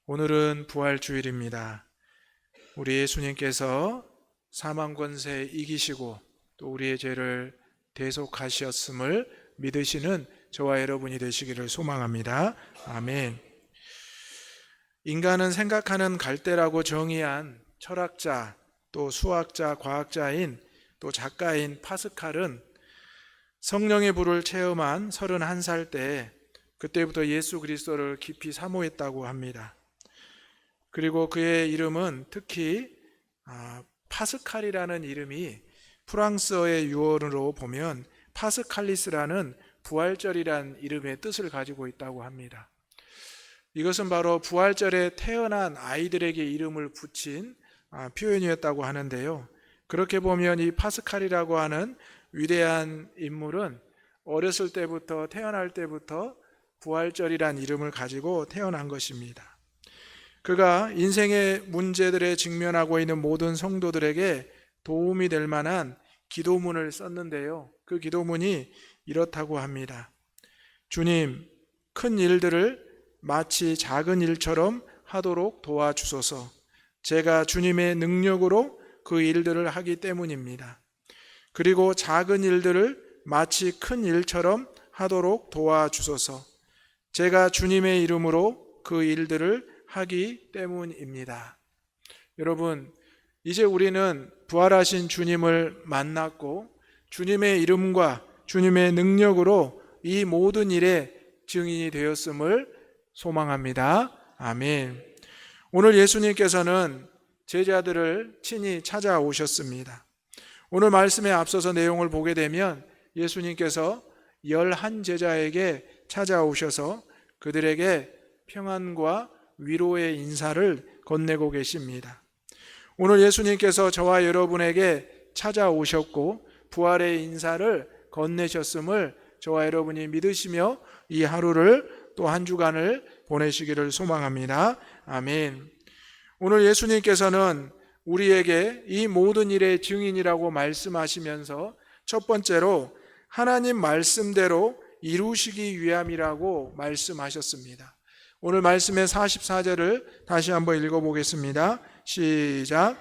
오늘은 부활주일입니다. 우리 예수님께서 사망 권세 이기시고 또 우리의 죄를 대속하셨음을 믿으시는 저와 여러분이 되시기를 소망합니다. 아멘. 인간은 생각하는 갈대라고 정의한 철학자, 또 수학자, 과학자인 또 작가인 파스칼은 성령의 불을 체험한 31살 때 그때부터 예수 그리스도를 깊이 사모했다고 합니다. 그리고 그의 이름은 특히 파스칼이라는 이름이 프랑스어의 유언으로 보면 파스칼리스라는 부활절이란 이름의 뜻을 가지고 있다고 합니다. 이것은 바로 부활절에 태어난 아이들에게 이름을 붙인 표현이었다고 하는데요. 그렇게 보면 이 파스칼이라고 하는 위대한 인물은 어렸을 때부터 태어날 때부터 부활절이란 이름을 가지고 태어난 것입니다. 그가 인생의 문제들에 직면하고 있는 모든 성도들에게 도움이 될 만한 기도문을 썼는데요. 그 기도문이 이렇다고 합니다. 주님, 큰 일들을 마치 작은 일처럼 하도록 도와주소서. 제가 주님의 능력으로 그 일들을 하기 때문입니다. 그리고 작은 일들을 마치 큰 일처럼 하도록 도와주소서. 제가 주님의 이름으로 그 일들을 하기 때문입니다. 여러분, 이제 우리는 부활하신 주님을 만났고 주님의 이름과 주님의 능력으로 이 모든 일의 증인이 되었음을 소망합니다. 아멘. 오늘 예수님께서는 제자들을 친히 찾아오셨습니다. 오늘 말씀에 앞서서 내용을 보게 되면 예수님께서 11제자에게 찾아오셔서 그들에게 평안과 위로의 인사를 건네고 계십니다. 오늘 예수님께서 저와 여러분에게 찾아오셨고 부활의 인사를 건네셨음을 저와 여러분이 믿으시며 이 하루를 또 한 주간을 보내시기를 소망합니다. 아멘. 오늘 예수님께서는 우리에게 이 모든 일의 증인이라고 말씀하시면서 첫 번째로 하나님 말씀대로 이루시기 위함이라고 말씀하셨습니다. 오늘 말씀의 44절을 다시 한번 읽어보겠습니다. 시작.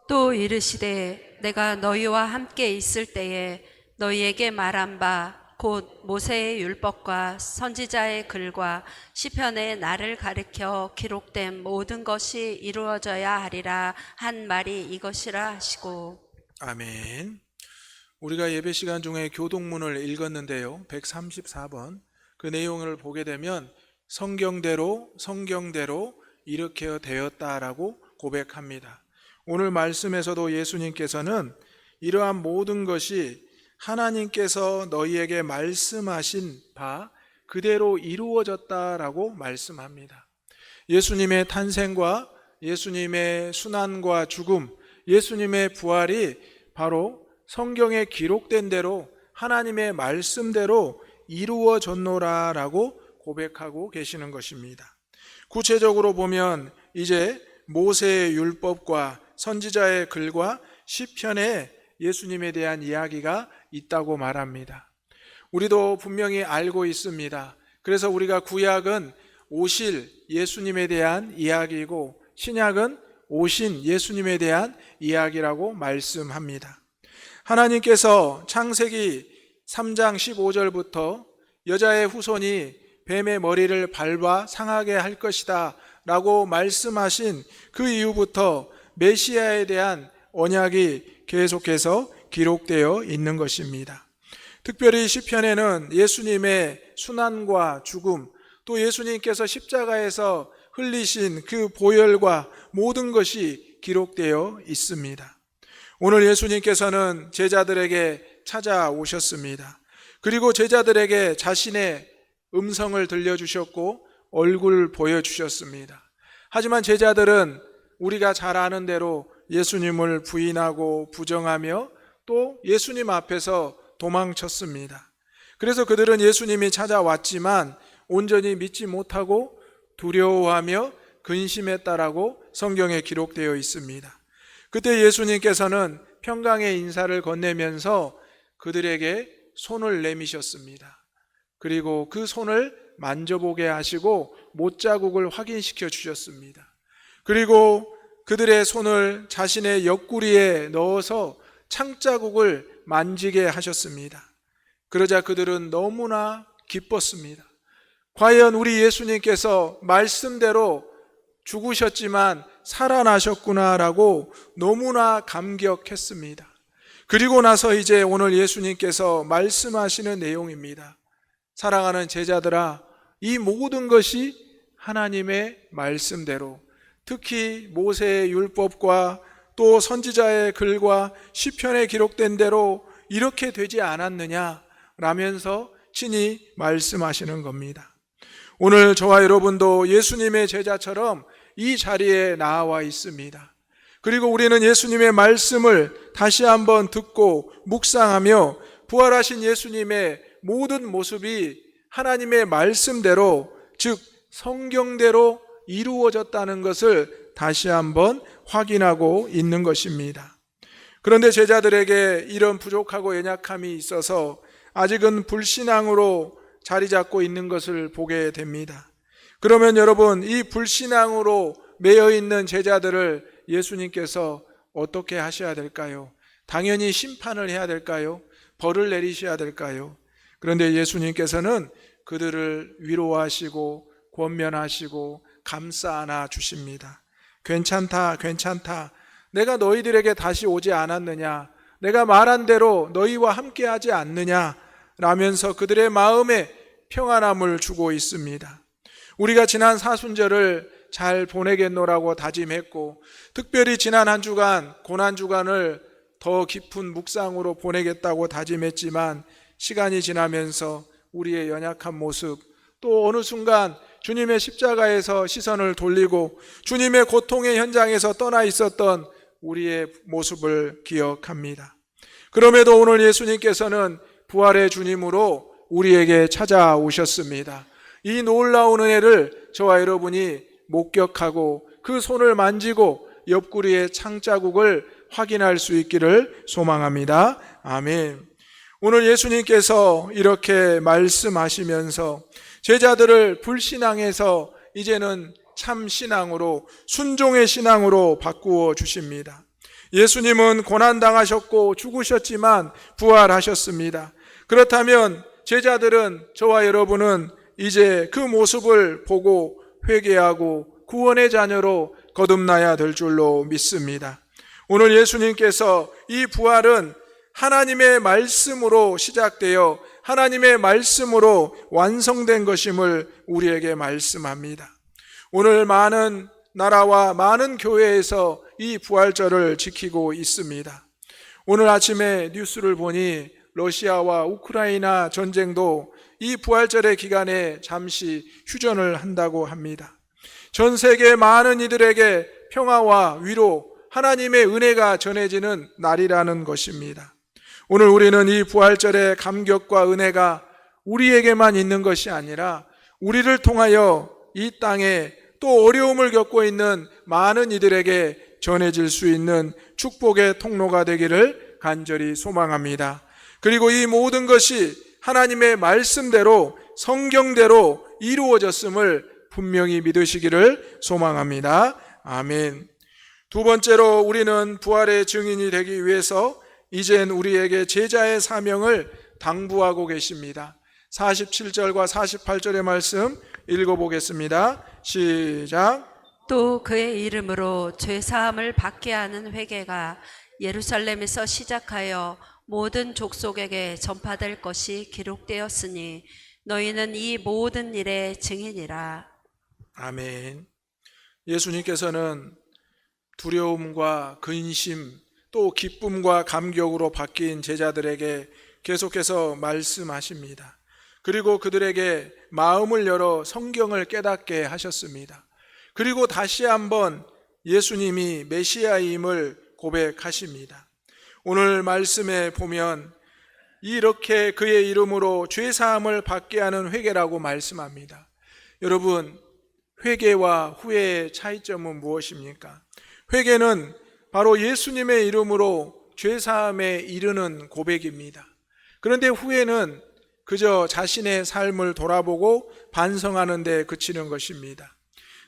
또 이르시되 내가 너희와 함께 있을 때에 너희에게 말한 바 곧 모세의 율법과 선지자의 글과 시편에 나를 가리켜 기록된 모든 것이 이루어져야 하리라 한 말이 이것이라 하시고. 아멘. 우리가 예배 시간 중에 교동문을 읽었는데요. 134번 그 내용을 보게 되면 성경대로 이렇게 되었다라고 고백합니다. 오늘 말씀에서도 예수님께서는 이러한 모든 것이 하나님께서 너희에게 말씀하신 바 그대로 이루어졌다라고 말씀합니다. 예수님의 탄생과 예수님의 순환과 죽음, 예수님의 부활이 바로 성경에 기록된 대로 하나님의 말씀대로 이루어졌노라라고 고백하고 계시는 것입니다. 구체적으로 보면 이제 모세의 율법과 선지자의 글과 시편에 예수님에 대한 이야기가 있다고 말합니다. 우리도 분명히 알고 있습니다. 그래서 우리가 구약은 오실 예수님에 대한 이야기이고 신약은 오신 예수님에 대한 이야기라고 말씀합니다. 하나님께서 창세기 3장 15절부터 여자의 후손이 뱀의 머리를 밟아 상하게 할 것이다 라고 말씀하신 그 이후부터 메시아에 대한 언약이 계속해서 기록되어 있는 것입니다. 특별히 시편에는 예수님의 순환과 죽음, 또 예수님께서 십자가에서 흘리신 그 보혈과 모든 것이 기록되어 있습니다. 오늘 예수님께서는 제자들에게 찾아오셨습니다. 그리고 제자들에게 자신의 음성을 들려주셨고 얼굴을 보여주셨습니다. 하지만 제자들은 우리가 잘 아는 대로 예수님을 부인하고 부정하며 또 예수님 앞에서 도망쳤습니다. 그래서 그들은 예수님이 찾아왔지만 온전히 믿지 못하고 두려워하며 근심했다라고 성경에 기록되어 있습니다. 그때 예수님께서는 평강의 인사를 건네면서 그들에게 손을 내미셨습니다. 그리고 그 손을 만져보게 하시고 못자국을 확인시켜 주셨습니다. 그리고 그들의 손을 자신의 옆구리에 넣어서 창자국을 만지게 하셨습니다. 그러자 그들은 너무나 기뻤습니다. 과연 우리 예수님께서 말씀대로 죽으셨지만 살아나셨구나라고 너무나 감격했습니다. 그리고 나서 이제 오늘 예수님께서 말씀하시는 내용입니다. 사랑하는 제자들아, 이 모든 것이 하나님의 말씀대로, 특히 모세의 율법과 또 선지자의 글과 시편에 기록된 대로 이렇게 되지 않았느냐 라면서 친히 말씀하시는 겁니다. 오늘 저와 여러분도 예수님의 제자처럼 이 자리에 나와 있습니다. 그리고 우리는 예수님의 말씀을 다시 한번 듣고 묵상하며 부활하신 예수님의 모든 모습이 하나님의 말씀대로, 즉 성경대로 이루어졌다는 것을 다시 한번 확인하고 있는 것입니다. 그런데 제자들에게 이런 부족하고 연약함이 있어서 아직은 불신앙으로 자리 잡고 있는 것을 보게 됩니다. 그러면 여러분, 이 불신앙으로 매여 있는 제자들을 예수님께서 어떻게 하셔야 될까요? 당연히 심판을 해야 될까요? 벌을 내리셔야 될까요? 그런데 예수님께서는 그들을 위로하시고 권면하시고 감싸 안아 주십니다. 괜찮다, 괜찮다. 내가 너희들에게 다시 오지 않았느냐? 내가 말한 대로 너희와 함께 하지 않느냐? 라면서 그들의 마음에 평안함을 주고 있습니다. 우리가 지난 사순절을 잘 보내겠노라고 다짐했고, 특별히 지난 한 주간, 고난주간을 더 깊은 묵상으로 보내겠다고 다짐했지만, 시간이 지나면서 우리의 연약한 모습, 또 어느 순간 주님의 십자가에서 시선을 돌리고 주님의 고통의 현장에서 떠나 있었던 우리의 모습을 기억합니다. 그럼에도 오늘 예수님께서는 부활의 주님으로 우리에게 찾아오셨습니다. 이 놀라운 은혜를 저와 여러분이 목격하고 그 손을 만지고 옆구리의 창자국을 확인할 수 있기를 소망합니다. 아멘. 오늘 예수님께서 이렇게 말씀하시면서 제자들을 불신앙에서 이제는 참 신앙으로, 순종의 신앙으로 바꾸어 주십니다. 예수님은 고난당하셨고 죽으셨지만 부활하셨습니다. 그렇다면 제자들은, 저와 여러분은 이제 그 모습을 보고 회개하고 구원의 자녀로 거듭나야 될 줄로 믿습니다. 오늘 예수님께서 이 부활은 하나님의 말씀으로 시작되어 하나님의 말씀으로 완성된 것임을 우리에게 말씀합니다. 오늘 많은 나라와 많은 교회에서 이 부활절을 지키고 있습니다. 오늘 아침에 뉴스를 보니 러시아와 우크라이나 전쟁도 이 부활절의 기간에 잠시 휴전을 한다고 합니다. 전 세계 많은 이들에게 평화와 위로, 하나님의 은혜가 전해지는 날이라는 것입니다. 오늘 우리는 이 부활절의 감격과 은혜가 우리에게만 있는 것이 아니라 우리를 통하여 이 땅에 또 어려움을 겪고 있는 많은 이들에게 전해질 수 있는 축복의 통로가 되기를 간절히 소망합니다. 그리고 이 모든 것이 하나님의 말씀대로, 성경대로 이루어졌음을 분명히 믿으시기를 소망합니다. 아멘. 두 번째로 우리는 부활의 증인이 되기 위해서 이젠 우리에게 제자의 사명을 당부하고 계십니다. 47절과 48절의 말씀 읽어보겠습니다. 시작. 또 그의 이름으로 죄사함을 받게 하는 회개가 예루살렘에서 시작하여 모든 족속에게 전파될 것이 기록되었으니 너희는 이 모든 일의 증인이라. 아멘. 예수님께서는 두려움과 근심, 또 기쁨과 감격으로 바뀐 제자들에게 계속해서 말씀하십니다. 그리고 그들에게 마음을 열어 성경을 깨닫게 하셨습니다. 그리고 다시 한번 예수님이 메시아임을 고백하십니다. 오늘 말씀에 보면 이렇게 그의 이름으로 죄사함을 받게 하는 회개라고 말씀합니다. 여러분, 회개와 후회의 차이점은 무엇입니까? 회개는 바로 예수님의 이름으로 죄사함에 이르는 고백입니다. 그런데 후회는 그저 자신의 삶을 돌아보고 반성하는 데 그치는 것입니다.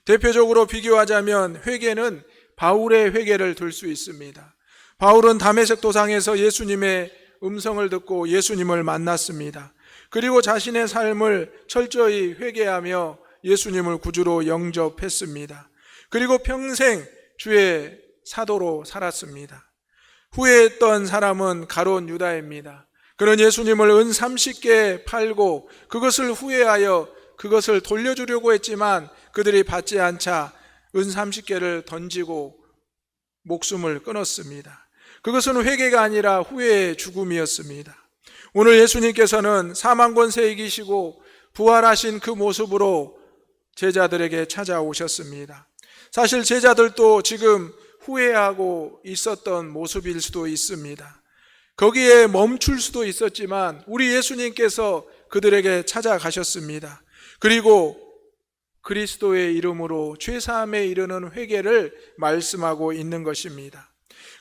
대표적으로 비교하자면 회개는 바울의 회개를 들 수 있습니다. 바울은 다메섹 도상에서 예수님의 음성을 듣고 예수님을 만났습니다. 그리고 자신의 삶을 철저히 회개하며 예수님을 구주로 영접했습니다. 그리고 평생 주의 사도로 살았습니다. 후회했던 사람은 가룟 유다입니다. 그는 예수님을 은 30개 팔고 그것을 후회하여 그것을 돌려주려고 했지만 그들이 받지 않자 은 30개를 던지고 목숨을 끊었습니다. 그것은 회개가 아니라 후회의 죽음이었습니다. 오늘 예수님께서는 사망 권세에 이기시고 부활하신 그 모습으로 제자들에게 찾아오셨습니다. 사실 제자들도 지금 후회하고 있었던 모습일 수도 있습니다. 거기에 멈출 수도 있었지만 우리 예수님께서 그들에게 찾아가셨습니다. 그리고 그리스도의 이름으로 죄사함에 이르는 회개를 말씀하고 있는 것입니다.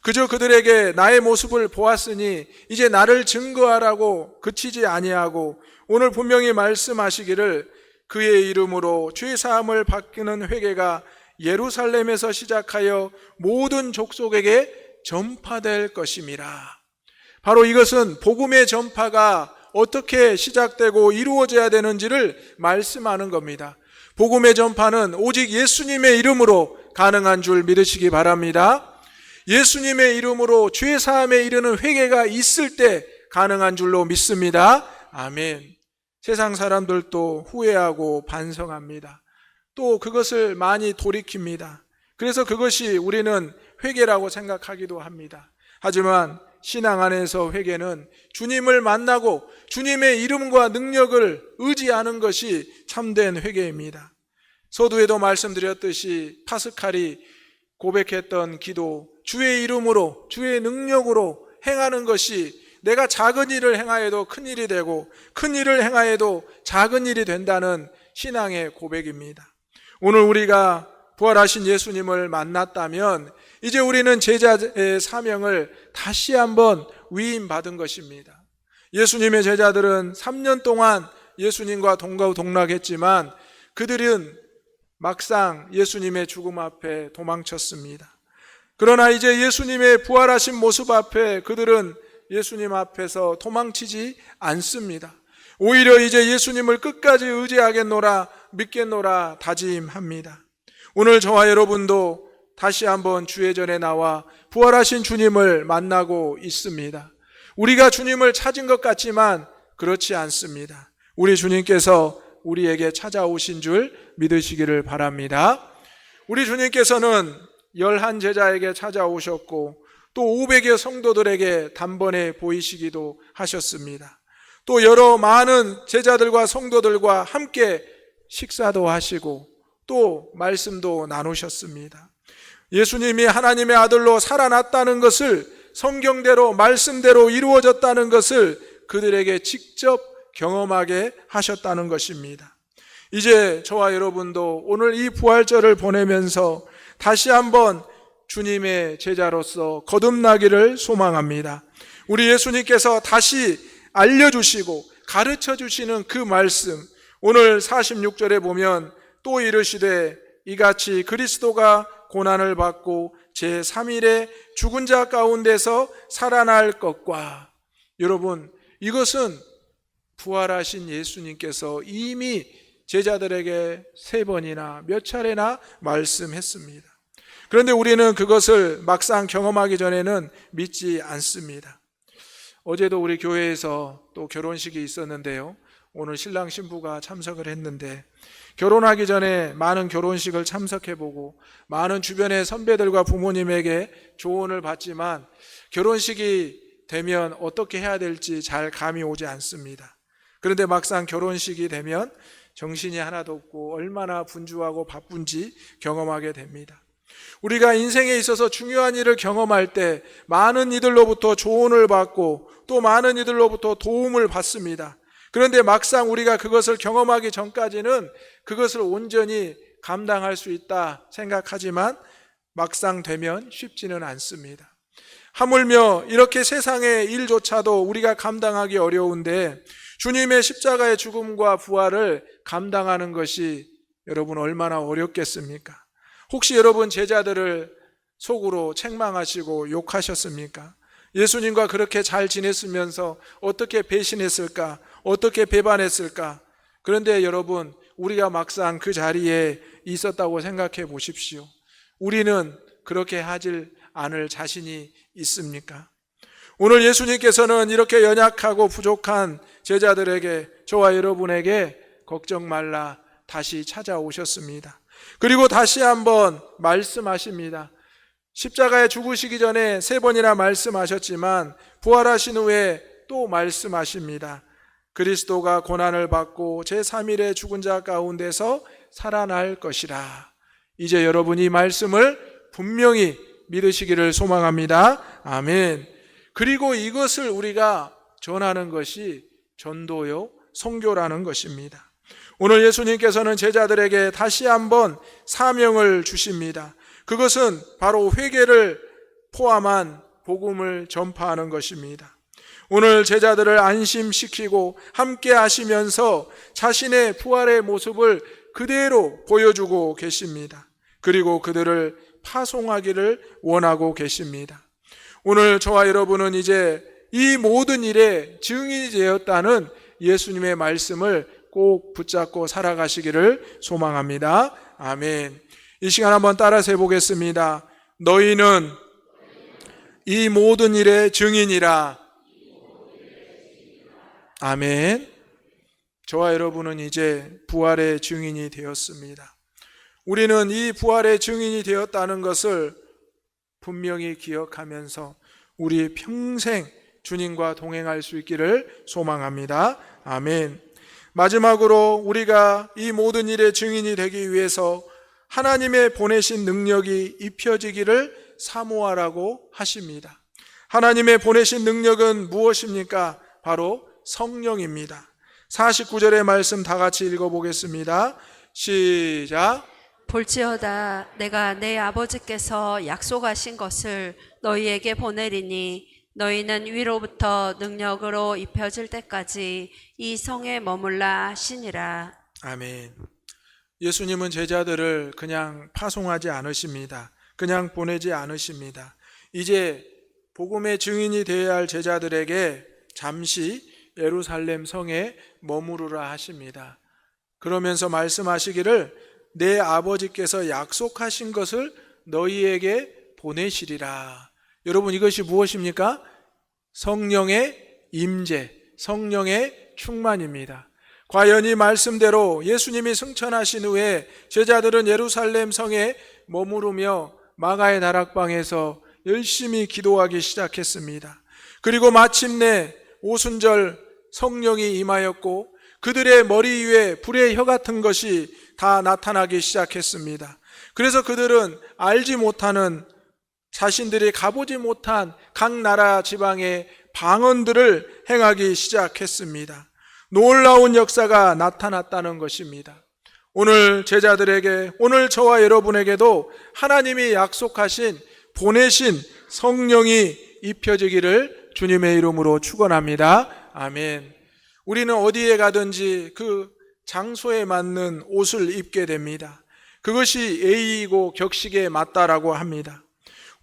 그저 그들에게 나의 모습을 보았으니 이제 나를 증거하라고 그치지 아니하고 오늘 분명히 말씀하시기를 그의 이름으로 죄사함을 받기는 회개가 예루살렘에서 시작하여 모든 족속에게 전파될 것임이라. 바로 이것은 복음의 전파가 어떻게 시작되고 이루어져야 되는지를 말씀하는 겁니다. 복음의 전파는 오직 예수님의 이름으로 가능한 줄 믿으시기 바랍니다. 예수님의 이름으로 죄사함에 이르는 회개가 있을 때 가능한 줄로 믿습니다. 아멘. 세상 사람들도 후회하고 반성합니다. 또 그것을 많이 돌이킵니다. 그래서 그것이 우리는 회개라고 생각하기도 합니다. 하지만 신앙 안에서 회개는 주님을 만나고 주님의 이름과 능력을 의지하는 것이 참된 회개입니다. 서두에도 말씀드렸듯이 파스칼이 고백했던 기도, 주의 이름으로 주의 능력으로 행하는 것이 내가 작은 일을 행하여도 큰 일이 되고 큰 일을 행하여도 작은 일이 된다는 신앙의 고백입니다. 오늘 우리가 부활하신 예수님을 만났다면 이제 우리는 제자의 사명을 다시 한번 위임받은 것입니다. 예수님의 제자들은 3년 동안 예수님과 동거동락했지만 그들은 막상 예수님의 죽음 앞에 도망쳤습니다. 그러나 이제 예수님의 부활하신 모습 앞에 그들은 예수님 앞에서 도망치지 않습니다. 오히려 이제 예수님을 끝까지 의지하겠노라 믿겠노라 다짐합니다. 오늘 저와 여러분도 다시 한번 주의 전에 나와 부활하신 주님을 만나고 있습니다. 우리가 주님을 찾은 것 같지만 그렇지 않습니다. 우리 주님께서 우리에게 찾아오신 줄 믿으시기를 바랍니다. 우리 주님께서는 11 제자에게 찾아오셨고 또 500여 성도들에게 단번에 보이시기도 하셨습니다. 또 여러 많은 제자들과 성도들과 함께 식사도 하시고 또 말씀도 나누셨습니다. 예수님이 하나님의 아들로 살아났다는 것을 성경대로 말씀대로 이루어졌다는 것을 그들에게 직접 경험하게 하셨다는 것입니다. 이제 저와 여러분도 오늘 이 부활절을 보내면서 다시 한번 주님의 제자로서 거듭나기를 소망합니다. 우리 예수님께서 다시 알려주시고 가르쳐 주시는 그 말씀, 오늘 46절에 보면 또 이르시되 이같이 그리스도가 고난을 받고 제3일에 죽은 자 가운데서 살아날 것과, 여러분 이것은 부활하신 예수님께서 이미 제자들에게 3번이나 몇 차례나 말씀했습니다. 그런데 우리는 그것을 막상 경험하기 전에는 믿지 않습니다. 어제도 우리 교회에서 또 결혼식이 있었는데요. 오늘 신랑 신부가 참석을 했는데 결혼하기 전에 많은 결혼식을 참석해보고 많은 주변의 선배들과 부모님에게 조언을 받지만 결혼식이 되면 어떻게 해야 될지 잘 감이 오지 않습니다. 그런데 막상 결혼식이 되면 정신이 하나도 없고 얼마나 분주하고 바쁜지 경험하게 됩니다. 우리가 인생에 있어서 중요한 일을 경험할 때 많은 이들로부터 조언을 받고 또 많은 이들로부터 도움을 받습니다. 그런데 막상 우리가 그것을 경험하기 전까지는 그것을 온전히 감당할 수 있다 생각하지만 막상 되면 쉽지는 않습니다. 하물며 이렇게 세상의 일조차도 우리가 감당하기 어려운데 주님의 십자가의 죽음과 부활을 감당하는 것이 여러분 얼마나 어렵겠습니까? 혹시 여러분 제자들을 속으로 책망하시고 욕하셨습니까? 예수님과 그렇게 잘 지냈으면서 어떻게 배신했을까? 어떻게 배반했을까? 그런데 여러분, 우리가 막상 그 자리에 있었다고 생각해 보십시오. 우리는 그렇게 하질 않을 자신이 있습니까? 오늘 예수님께서는 이렇게 연약하고 부족한 제자들에게, 저와 여러분에게 걱정 말라 다시 찾아오셨습니다. 그리고 다시 한번 말씀하십니다. 십자가에 죽으시기 전에 3번이나 말씀하셨지만 부활하신 후에 또 말씀하십니다. 그리스도가 고난을 받고 제3일에 죽은 자 가운데서 살아날 것이라. 이제 여러분이 이 말씀을 분명히 믿으시기를 소망합니다. 아멘. 그리고 이것을 우리가 전하는 것이 전도요, 선교라는 것입니다. 오늘 예수님께서는 제자들에게 다시 한번 사명을 주십니다. 그것은 바로 회개를 포함한 복음을 전파하는 것입니다. 오늘 제자들을 안심시키고 함께 하시면서 자신의 부활의 모습을 그대로 보여주고 계십니다. 그리고 그들을 파송하기를 원하고 계십니다. 오늘 저와 여러분은 이제 이 모든 일에 증인이 되었다는 예수님의 말씀을 꼭 붙잡고 살아가시기를 소망합니다. 아멘. 이 시간 한번 따라서 해보겠습니다. 너희는 이 모든 일의 증인이라. 아멘. 저와 여러분은 이제 부활의 증인이 되었습니다. 우리는 이 부활의 증인이 되었다는 것을 분명히 기억하면서 우리 평생 주님과 동행할 수 있기를 소망합니다. 아멘. 마지막으로 우리가 이 모든 일의 증인이 되기 위해서 하나님의 보내신 능력이 입혀지기를 사모하라고 하십니다. 하나님의 보내신 능력은 무엇입니까? 바로 성령입니다. 49절의 말씀 다 같이 읽어보겠습니다. 시작. 볼지어다 내가 내 아버지께서 약속하신 것을 너희에게 보내리니 너희는 위로부터 능력으로 입혀질 때까지 이 성에 머물라 하시니라. 아멘. 예수님은 제자들을 그냥 파송하지 않으십니다. 그냥 보내지 않으십니다. 이제 복음의 증인이 되어야 할 제자들에게 잠시 예루살렘 성에 머무르라 하십니다. 그러면서 말씀하시기를 내 아버지께서 약속하신 것을 너희에게 보내시리라. 여러분, 이것이 무엇입니까? 성령의 임재, 성령의 충만입니다. 과연 이 말씀대로 예수님이 승천하신 후에 제자들은 예루살렘 성에 머무르며 마가의 다락방에서 열심히 기도하기 시작했습니다. 그리고 마침내 오순절 성령이 임하였고 그들의 머리 위에 불의 혀 같은 것이 다 나타나기 시작했습니다. 그래서 그들은 알지 못하는, 자신들이 가보지 못한 각 나라 지방의 방언들을 행하기 시작했습니다. 놀라운 역사가 나타났다는 것입니다. 오늘 제자들에게, 오늘 저와 여러분에게도 하나님이 약속하신 보내신 성령이 입혀지기를 주님의 이름으로 축원합니다. 아멘. 우리는 어디에 가든지 그 장소에 맞는 옷을 입게 됩니다. 그것이 예의이고 격식에 맞다라고 합니다.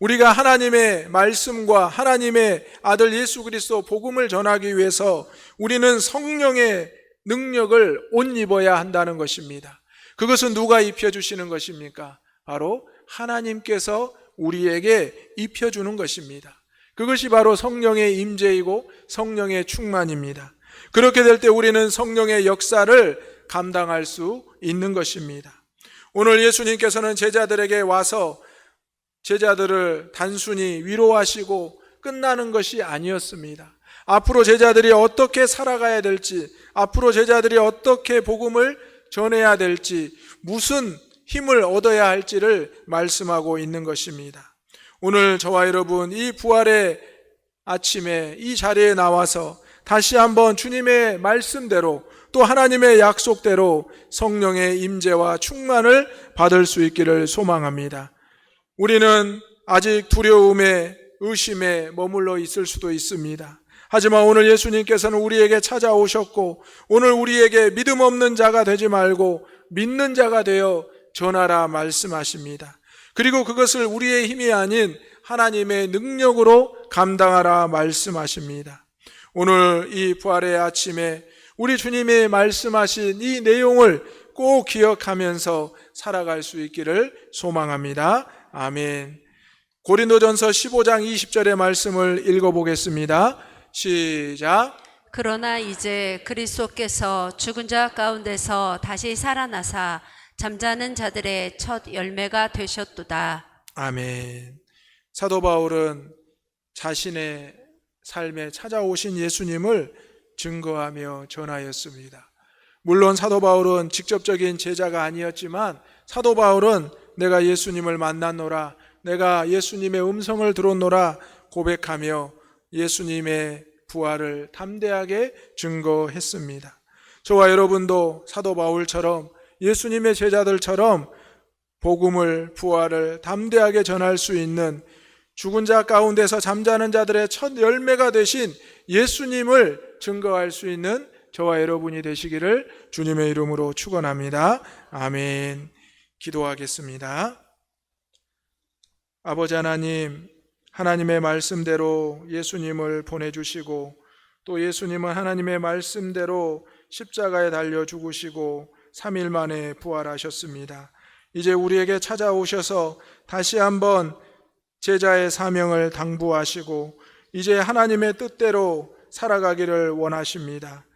우리가 하나님의 말씀과 하나님의 아들 예수 그리스도 복음을 전하기 위해서 우리는 성령의 능력을 옷 입어야 한다는 것입니다. 그것은 누가 입혀주시는 것입니까? 바로 하나님께서 우리에게 입혀주는 것입니다. 그것이 바로 성령의 임재이고 성령의 충만입니다. 그렇게 될 때 우리는 성령의 역사를 감당할 수 있는 것입니다. 오늘 예수님께서는 제자들에게 와서 제자들을 단순히 위로하시고 끝나는 것이 아니었습니다. 앞으로 제자들이 어떻게 살아가야 될지, 앞으로 제자들이 어떻게 복음을 전해야 될지, 무슨 힘을 얻어야 할지를 말씀하고 있는 것입니다. 오늘 저와 여러분 이 부활의 아침에 이 자리에 나와서 다시 한번 주님의 말씀대로 또 하나님의 약속대로 성령의 임재와 충만을 받을 수 있기를 소망합니다. 우리는 아직 두려움에 의심에 머물러 있을 수도 있습니다. 하지만 오늘 예수님께서는 우리에게 찾아오셨고 오늘 우리에게 믿음 없는 자가 되지 말고 믿는 자가 되어 전하라 말씀하십니다. 그리고 그것을 우리의 힘이 아닌 하나님의 능력으로 감당하라 말씀하십니다. 오늘 이 부활의 아침에 우리 주님이 말씀하신 이 내용을 꼭 기억하면서 살아갈 수 있기를 소망합니다. 아멘. 고린도전서 15장 20절의 말씀을 읽어보겠습니다. 시작. 그러나 이제 그리스도께서 죽은 자 가운데서 다시 살아나사 잠자는 자들의 첫 열매가 되셨도다. 아멘. 사도 바울은 자신의 삶에 찾아오신 예수님을 증거하며 전하였습니다. 물론 사도 바울은 직접적인 제자가 아니었지만 사도 바울은 내가 예수님을 만났노라, 내가 예수님의 음성을 들었노라 고백하며 예수님의 부활을 담대하게 증거했습니다. 저와 여러분도 사도 바울처럼 예수님의 제자들처럼 복음을, 부활을 담대하게 전할 수 있는 죽은 자 가운데서 잠자는 자들의 첫 열매가 되신 예수님을 증거할 수 있는 저와 여러분이 되시기를 주님의 이름으로 축원합니다. 아멘. 기도하겠습니다. 아버지 하나님, 하나님의 말씀대로 예수님을 보내주시고 또 예수님은 하나님의 말씀대로 십자가에 달려 죽으시고 3일 만에 부활하셨습니다. 이제 우리에게 찾아오셔서 다시 한번 제자의 사명을 당부하시고 이제 하나님의 뜻대로 살아가기를 원하십니다.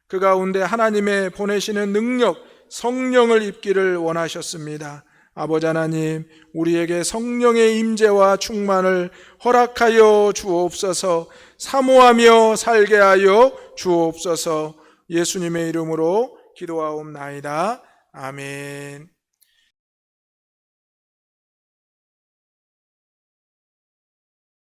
그 가운데 하나님의 보내시는 능력, 성령을 입기를 원하셨습니다. 아버지 하나님, 우리에게 성령의 임재와 충만을 허락하여 주옵소서. 사모하며 살게 하여 주옵소서. 예수님의 이름으로 기도하옵나이다. 아멘.